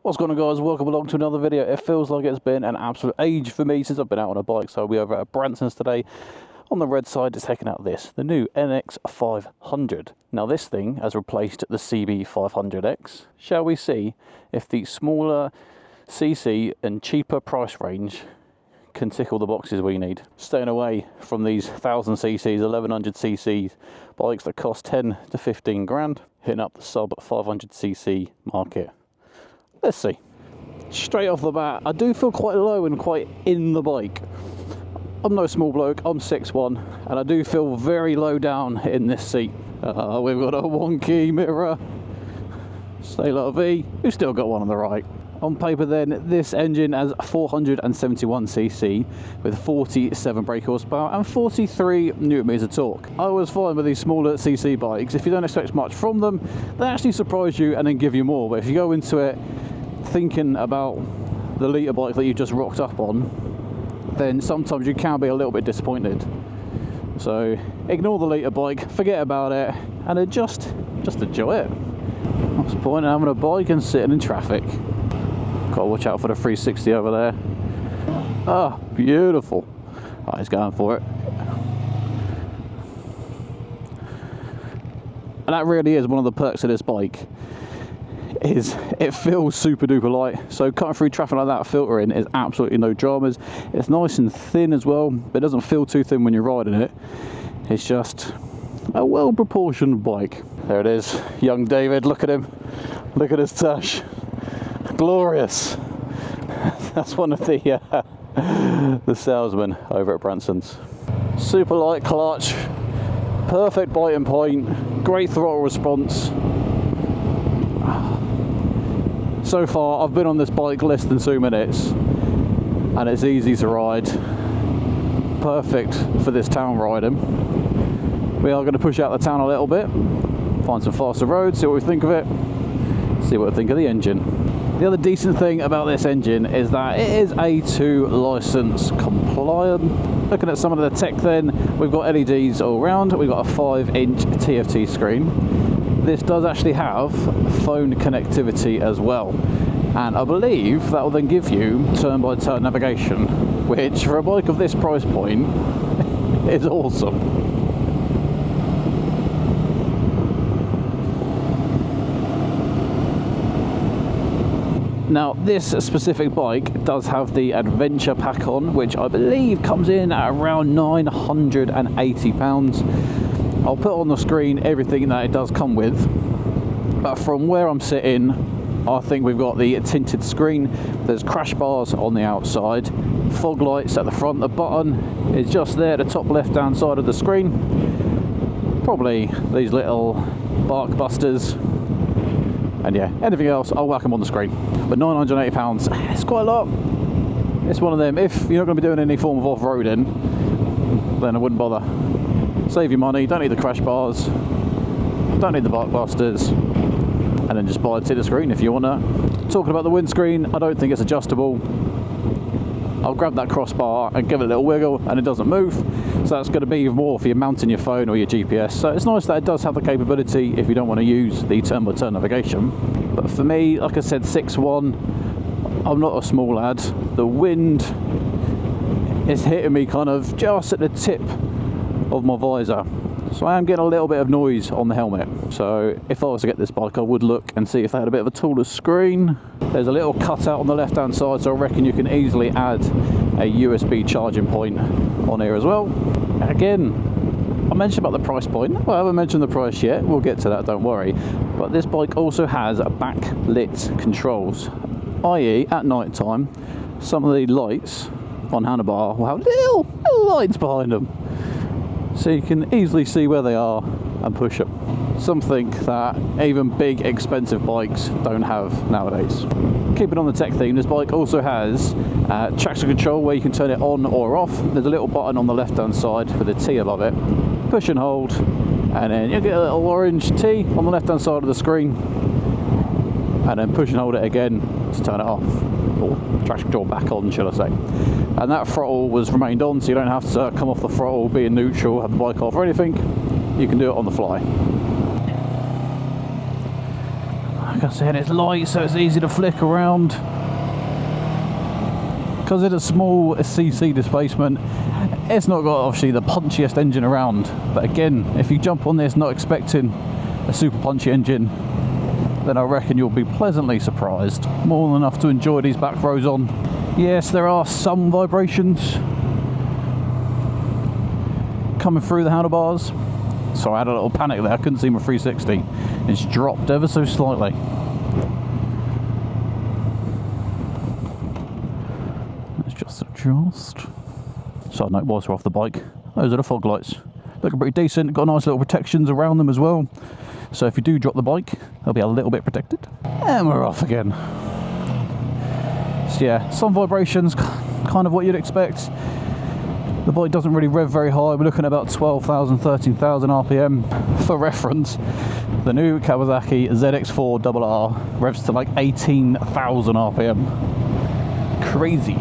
What's going on, guys? Welcome along to another video. It feels like it's been an absolute age for me since I've been out on a bike. So we're over at Branson's today. On the red side, it's taking out the new NX500. Now this thing has replaced the CB500X. Shall we see if the smaller CC and cheaper price range can tick all the boxes we need? Staying away from these 1000cc, 1100cc bikes that cost 10 to 15 grand, hitting up the sub 500cc market. Let's see. Straight off the bat, I do feel quite low and quite in the bike. I'm no small bloke, I'm 6'1", and I do feel very low down in this seat. We've got a wonky mirror. Say la vie. We've still got one on the right. On paper then, this engine has 471cc with 47 brake horsepower and 43 Nm of torque. I always find with these smaller cc bikes, if you don't expect much from them, they actually surprise you and then give you more. But if you go into it thinking about the litre bike that you just rocked up on, then sometimes you can be a little bit disappointed. So ignore the litre bike, forget about it, and then just enjoy it. What's the point of having a bike and sitting in traffic? Got to watch out for the 360 over there. Ah, beautiful. Oh, he's going for it. And that really is one of the perks of this bike, is it feels super duper light. So cutting through traffic like that, filtering is absolutely no dramas. It's nice and thin as well, but it doesn't feel too thin when you're riding it. It's just a well proportioned bike. There it is, young David, look at him. Look at his tush. Glorious. That's one of the salesmen over at Branson's. Super light clutch, perfect biting point, great throttle response. So far I've been on this bike less than 2 minutes and it's easy to ride, perfect for this town riding. We are going to push out the town a little bit, find some faster roads, see what we think of it, see what we think of the engine. The other decent thing about this engine is that it is A2 license compliant. Looking at some of the tech then, we've got LEDs all around, we've got a 5-inch TFT screen. This does actually have phone connectivity as well, and I believe that will then give you turn-by-turn navigation, which for a bike of this price point is awesome. Now this specific bike does have the adventure pack on, which I believe comes in at around £980. I'll put on the screen everything that it does come with, but from where I'm sitting, I think we've got the tinted screen, there's crash bars on the outside, fog lights at the front, the button is just there at the top left hand side of the screen, probably these little bark busters, and yeah, anything else I'll whack them on the screen. But £980, it's quite a lot. It's one of them, if you're not going to be doing any form of off-roading, then I wouldn't bother. Save your money, don't need the crash bars, don't need the bark busters, and then just buy a tinted screen if you want that. Talking about the windscreen, I don't think it's adjustable. I'll grab that crossbar and give it a little wiggle and it doesn't move, so that's going to be more for your mounting your phone or your GPS. So it's nice that it does have the capability if you don't want to use the turn-by-turn navigation. But for me, like I said, 6'1", I'm not a small lad. The wind is hitting me kind of just at the tip of my visor, so I am getting a little bit of noise on the helmet. So if I was to get this bike, I would look and see if they had a bit of a taller screen. There's a little cutout on the left hand side, so I reckon you can easily add a USB charging point on here as well. Again, I mentioned about the price point. Well, I haven't mentioned the price yet, we'll get to that, don't worry. But this bike also has backlit controls, i.e. at night time some of the lights on handlebar will have little lights behind them, so you can easily see where they are and push them. Something that even big expensive bikes don't have nowadays. Keeping on the tech theme, this bike also has traction control where you can turn it on or off. There's a little button on the left hand side with a T above it. Push and hold, and then you get a little orange T on the left hand side of the screen, and then push and hold it again to turn it off, or traction control back on, shall I say. And that throttle was remained on, so you don't have to come off the throttle, be in neutral, have the bike off or anything. You can do it on the fly. Like I said, it's light, so it's easy to flick around. Because it's a small CC displacement, it's not got obviously the punchiest engine around. But again, if you jump on this not expecting a super punchy engine, then I reckon you'll be pleasantly surprised. More than enough to enjoy these back rows on. Yes, there are some vibrations coming through the handlebars. So I had a little panic there, I couldn't see my 360. It's dropped ever so slightly. Let's just adjust. Side note, whilst we're off the bike, those are the fog lights. Looking pretty decent, got nice little protections around them as well. So if you do drop the bike, they'll be a little bit protected. And we're off again. So yeah, some vibrations, kind of what you'd expect. The bike doesn't really rev very high. We're looking at about 12,000, 13,000 RPM. For reference, the new Kawasaki ZX4RR revs to like 18,000 RPM. Crazy.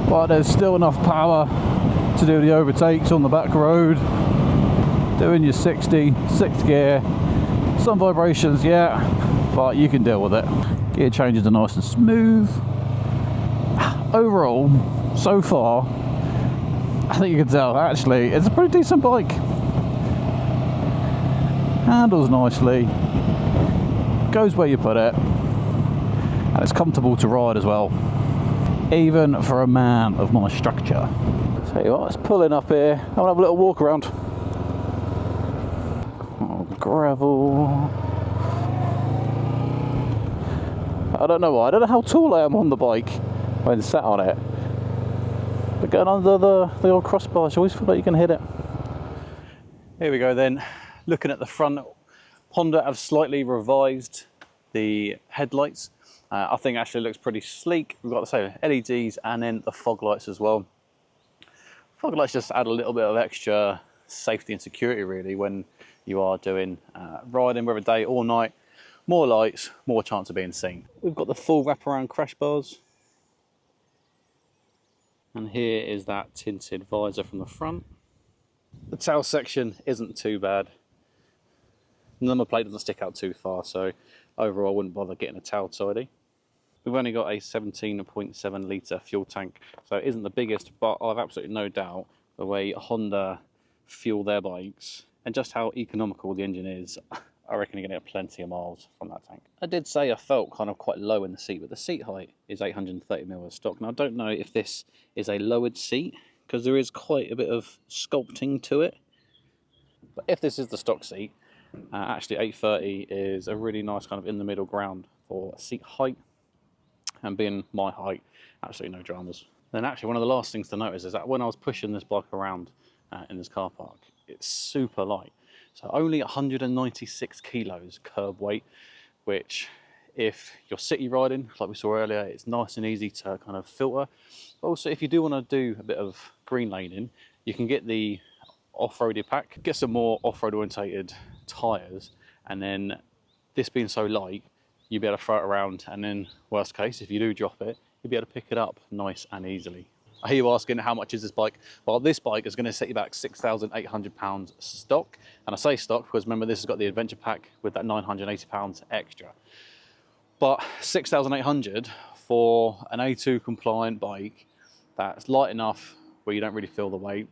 But there's still enough power to do the overtakes on the back road. Doing your 60, 6th gear. Some vibrations, yeah, but you can deal with it. Gear changes are nice and smooth. Overall, so far, I think you can tell, actually, it's a pretty decent bike. Handles nicely, goes where you put it, and it's comfortable to ride as well, even for a man of my structure. Tell you what, let's pull in up here, I'll have a little walk around. Oh, gravel. I don't know why, I don't know how tall I am on the bike when sat on it, but going under the old crossbars, you always feel like you can hit it. Here we go then, looking at the front. Honda have slightly revised the headlights. I think actually looks pretty sleek. We've got the same LEDs and then the fog lights as well. Fog lights just add a little bit of extra safety and security really when you are doing riding, whether day or night. More lights, more chance of being seen. We've got the full wraparound crash bars. And here is that tinted visor from the front. The tail section isn't too bad. The number plate doesn't stick out too far, so overall I wouldn't bother getting a tail tidy. We've only got a 17.7 litre fuel tank, so it isn't the biggest, but I've absolutely no doubt the way Honda fuel their bikes and just how economical the engine is, I reckon you're going to get plenty of miles from that tank. I did say I felt kind of quite low in the seat, but the seat height is 830mm stock. Now I don't know if this is a lowered seat, because there is quite a bit of sculpting to it. But if this is the stock seat, actually 830 is a really nice kind of in the middle ground for seat height. And being my height, absolutely no dramas. Then actually one of the last things to notice is that when I was pushing this bike around in this car park, it's super light. So only 196 kilos curb weight, which if you're city riding, like we saw earlier, it's nice and easy to kind of filter. But also if you do want to do a bit of green laning, you can get the off-roady pack, get some more off-road orientated tyres, and then this being so light, you'll be able to throw it around, and then worst case, if you do drop it, you'll be able to pick it up nice and easily. I hear you asking, how much is this bike? Well, this bike is going to set you back £6,800 stock. And I say stock because remember, this has got the adventure pack with that £980 extra. But 6,800 for an A2 compliant bike that's light enough where you don't really feel the weight,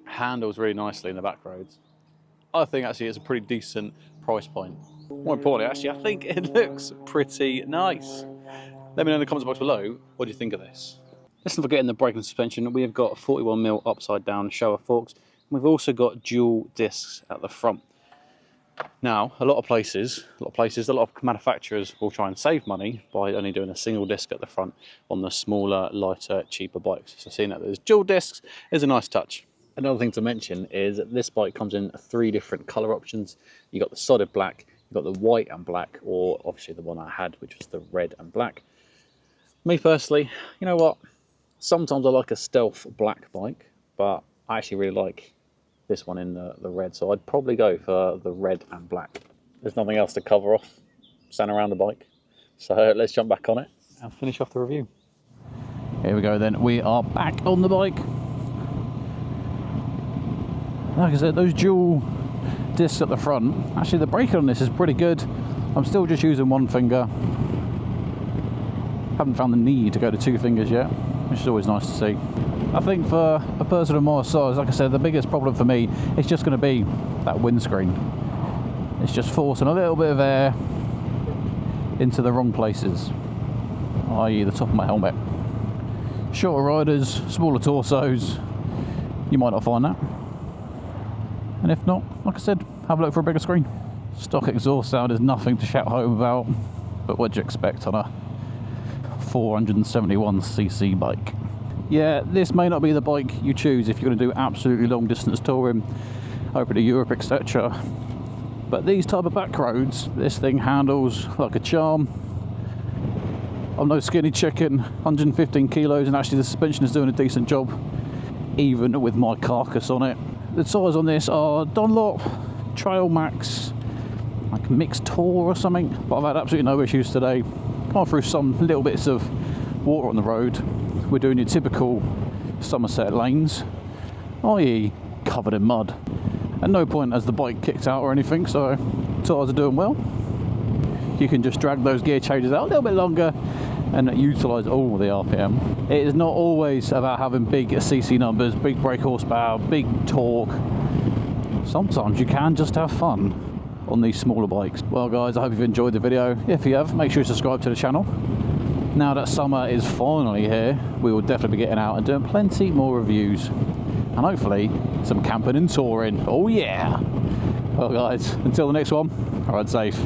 handles really nicely in the back roads. I think actually it's a pretty decent price point. More importantly, actually, I think it looks pretty nice. Let me know in the comments box below, what do you think of this? Let's not forget in the brake and suspension, we have got 41mm upside down shower forks. And we've also got dual discs at the front. Now, a lot of places, a lot of manufacturers will try and save money by only doing a single disc at the front on the smaller, lighter, cheaper bikes. So seeing that there's dual discs is a nice touch. Another thing to mention is that this bike comes in 3 different colour options. You've got the solid black, you've got the white and black, or obviously the one I had, which was the red and black. Me personally, you know what? Sometimes I like a stealth black bike, but I actually really like this one in the red, so I'd probably go for the red and black. There's nothing else to cover off, stand around the bike, so let's jump back on it and finish off the review. Here we go then, we are back on the bike. Like I said, those dual discs at the front. Actually, the braking on this is pretty good. I'm still just using one finger. Haven't found the need to go to 2 fingers yet, which is always nice to see. I think for a person of my size, like I said, the biggest problem for me is just going to be that windscreen. It's just forcing a little bit of air into the wrong places, i.e. the top of my helmet. Shorter riders, smaller torsos, you might not find that. And if not, like I said, have a look for a bigger screen. Stock exhaust sound is nothing to shout home about, but what do you expect on a 471cc bike? Yeah, this may not be the bike you choose if you're going to do absolutely long distance touring over to Europe, etc. But these type of back roads, this thing handles like a charm. I'm no skinny chicken, 115 kilos, and actually the suspension is doing a decent job, even with my carcass on it. The tyres on this are Dunlop Trail Max, like mixed tour or something, but I've had absolutely no issues today. Gone through some little bits of water on the road. We're doing your typical Somerset lanes, i.e. covered in mud. At no point has the bike kicked out or anything, so tyres are doing well. You can just drag those gear changes out a little bit longer and utilise all the RPM. It is not always about having big CC numbers, big brake horsepower, big torque. Sometimes you can just have fun on these smaller bikes. Well guys, I hope you've enjoyed the video. If you have, make sure you subscribe to the channel. Now that summer is finally here, we will definitely be getting out and doing plenty more reviews. And hopefully, some camping and touring. Oh yeah! Well guys, until the next one, ride safe.